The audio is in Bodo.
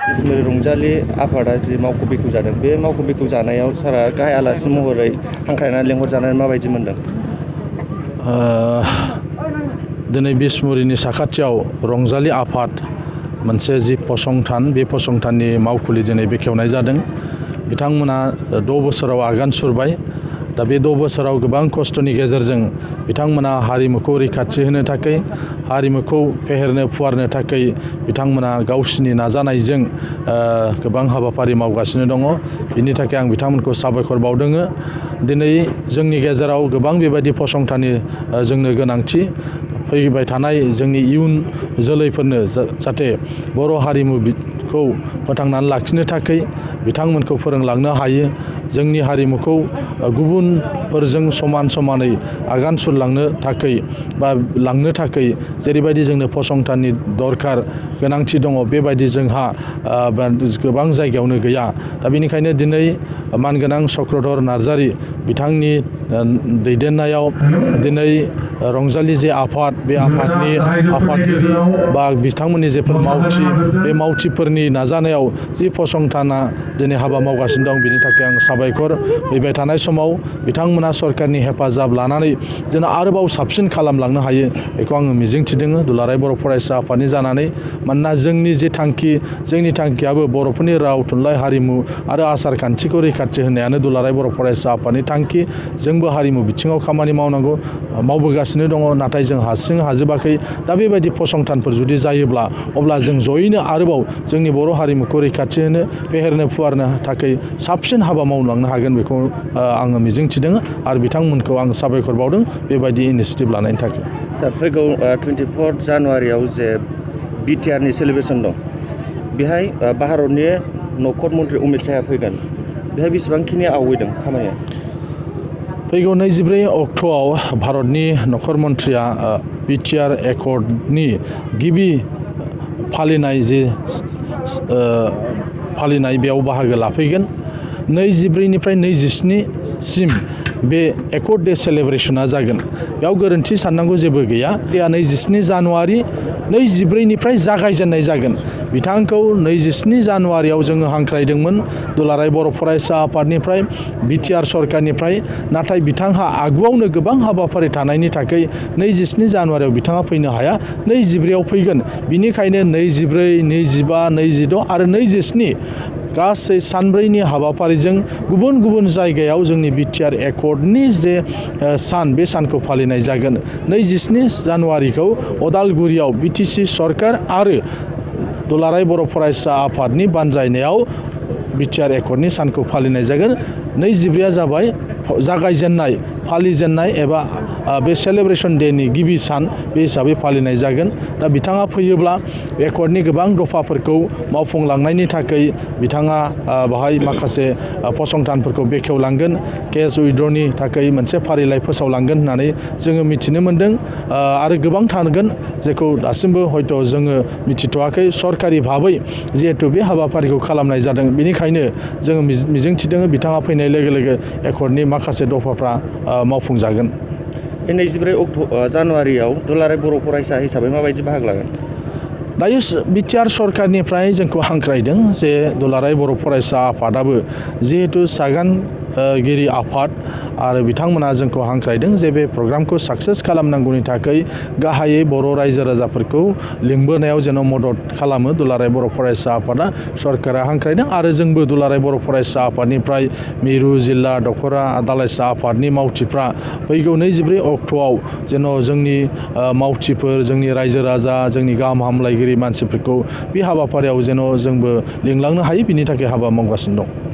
बिस्मुरि रंजालि आफादा जि मावख' बेखेव जादों बे मावख' बेखेव जानायाव सारा गाहाय आलासि महरै हांख्रायनानै लेंहरजानानै माबायदि मोनदों? दिनै बिस्मुरिनि साखाथियाव रंजालि आफाद मोनसे जि फसंथान बे फसंथाननि मावखुलि दिनै बेखेवनाय जादों। बिथांमोना 6 बोसोराव आगान सुरबाय। दा बे 6 बोसोराव गोबां खस्थ'नि गेजेरजों बिथांमोना हारिमुखौ रैखाथि होनो थाखाय, हारिमुखौ फेहेरनो फुवारनो थाखाय बिथांमोना गावसिनि नाजानायजों गोबां हाबाफारि मावगासिनो दङ। बिनि थाखाय आं बिथांमोनखौ साबायखर बावदों। दिनै जोंनि गेजेराव गोबां बेबायदि फसंथाननि जोंनो गोनांथि। फैबाय थानाय जोंनि इयुन जोलैफोरनो जाहाथे बर' हारिमुखौ फोथांनानै लाखिनो थाखाय बिथांमोनखौ फोरोंलांनो हायो। जोंनि हारिमुखौ गुबुनफोरजों समानै आगान सुरलांनो थाखाय बा लांनो थाखाय जेरैबायदि जोंनो फसंथाननि दरकार गोनांथि दङ बेबायदि जोंहा गोबां जायगायावनो गैया। दा बेनिखायनो दिनै मानगोनां चक्रधर नार्जारि बिथांनि दैदेननायाव दिनै रंजालि जे आफाद बे आफादनि आफादगिरि बा बिथांमोननि जेफोर मावथि बे मावथिफोरनि नाजानायाव जि फसंथाना दिनै हाबा मावगासिनो दं बेनि थाखाय आं साबायखर। फैबाय थानाय समाव बिथांमोना सरकारनि हेफाजाब लानानै जों आरोबाव साबसिन खालामलांनो हायो बेखौ आङो मिजिंथिदों दुलाराय बर' फरायसा आफादनि जानानै। मानोना जोंनि जे थांखि जोंनि थांखियाबो बर'फोरनि राव थुनलाइ हारिमु आरो आसार खान्थिखौ रैखाथि होनायानो दुलाराय बर' फरायसा आफादनि थांखि। जोंबो हारिमु बिथिङाव खामानि मावनांगौ मावबोगासिनो दङ, नाथाय जों हारसिं हाजोबाखै। दा बेबायदि फसंथानफोर जुदि जायोब्ला अब्ला जों जयैनो आरोबाव जोंनि बर' हारिमुखौ रैखाथि होनो फेहेरनो फुवारनो थाखाय साबसिन हाबा मावलांनो हागोन बेखौ आङो मिजिंथिदों आरो बिथांमोनखौ आं साबायखर बावदों बेबायदि इनिसियेटिभ लानायनि थाखाय। सार फैगौ 24 जानुवारियाव जे बिटिआरनि सेलिब्रेसन दं बेहाय भारतनि नखर मन्त्रि अमित शाहआ फैगोन। बेहाय बेसेबांखिनि आवगायदों खामानिया? फैगौ 24 अक्ट'आव भारतनि नखर मन्थ्रिया बिटिआर एकर्डनि गिबि फालिनाय बेयाव बाहागो लाफैगोन। 24निफ्राय 27सिम बे एकर्ड डे सेलेब्रेसना जागोन। बेयाव गोरोन्थि साननांगौ जेबो गैया। बे 27 जानुवारि 24निफ्राय जागायजेननाय जागोन। बिथांखौ 27 जानुवारियाव जोङो हांख्रायदोंमोन दुलाराय बर' फरायसा आफादनिफ्राय बिटिआर सरकारनिफ्राय, नाथाय बिथांहा आगुआवनो गोबां हाबाफारि थानायनि थाखाय 27 जानुवारियाव बिथाङा फैनो हाया, 24आव फैगोन। बिनिखायनो 24, 25, 26 आरो 27 गासै सानब्रैनि हाबाफारिजों गुबुन गुबुन जायगायाव जोंनि बिटिआर एकर्डनि जे सान बे सानखौ फालिनाय जागोन। 27 जानुवारिखौ अदालगुरियाव बिटिसि सरकार आरो दुलाराय बर' फरायसा आफादनि बानजायनायाव बिटिआर एकर्डनि सानखौ फालिनाय जागोन। 24आ जाबाय जागायजेननाय फालिजेननाय एबा बे सेलेब्रेसन डेनि गिबि सान बे हिसाबै फालिनाय जागोन। दा बिथाङा फैयोब्ला एकर्डनि गोबां दफाफोरखौ मावफुंलांनायनि थाखाय बिथाङा बेहाय माखासे फसंथानफोरखौ बेखेवलांगोन, केस उइड्र'नि थाखाय मोनसे फारिलाइ फोसावलांगोन होननानै जोङो मिथिनो मोन्दों। आरो गोबां थागोन जेखौ दासिमबो हयथ' जोङो मिथिथ'वाखै। सरकारि भाबै जिहेथु बे हाबाफारिखौ खालामनाय जादों बेनिखायनो जोङो मिजिंथिदों बिथाङा फैनाय लोगो लोगो एकर्डनि माखासे दफाफ्रा मावफुंजागोन। बे 24 जानुवारियाव दुलाराय बर' फरायसा हिसाबै माबायदि बाहागो लागोन? दायो बिटिआर सरकारनिफ्राय जोंखौ हांख्रायदों जे दुलाराय बर' फरायसा आफादाबो जिहेथु सागानगिरि आफाद आरो बिथांमोना जोंखौ हांख्रायदों जे बे प्रग्रामखौ साक्सेस खालामनांगौनि थाखाय गाहायै बर' रायजो राजाफोरखौ लिंबोनायाव जेन' मदद खालामो दुलाराय बर' फरायसा आफादा। सरकारा हांख्रायदों आरो जोंबो दुलाराय बर' फरायसा आफादनिफ्राय मिरु जिल्ला दख'रा दालाइसा आफादनि मावथिफ्रा फैगौ 24 अक्ट'आव जेन' जोंनि मावथिफोर जोंनि रायजो राजा जोंनि गाहाम हामलायगिरि मानसिफोरखौ बे हाबाफारियाव जेन' जोंबो लिंलांनो हायो बिनि थाखाय हाबा मावगासिनो दं।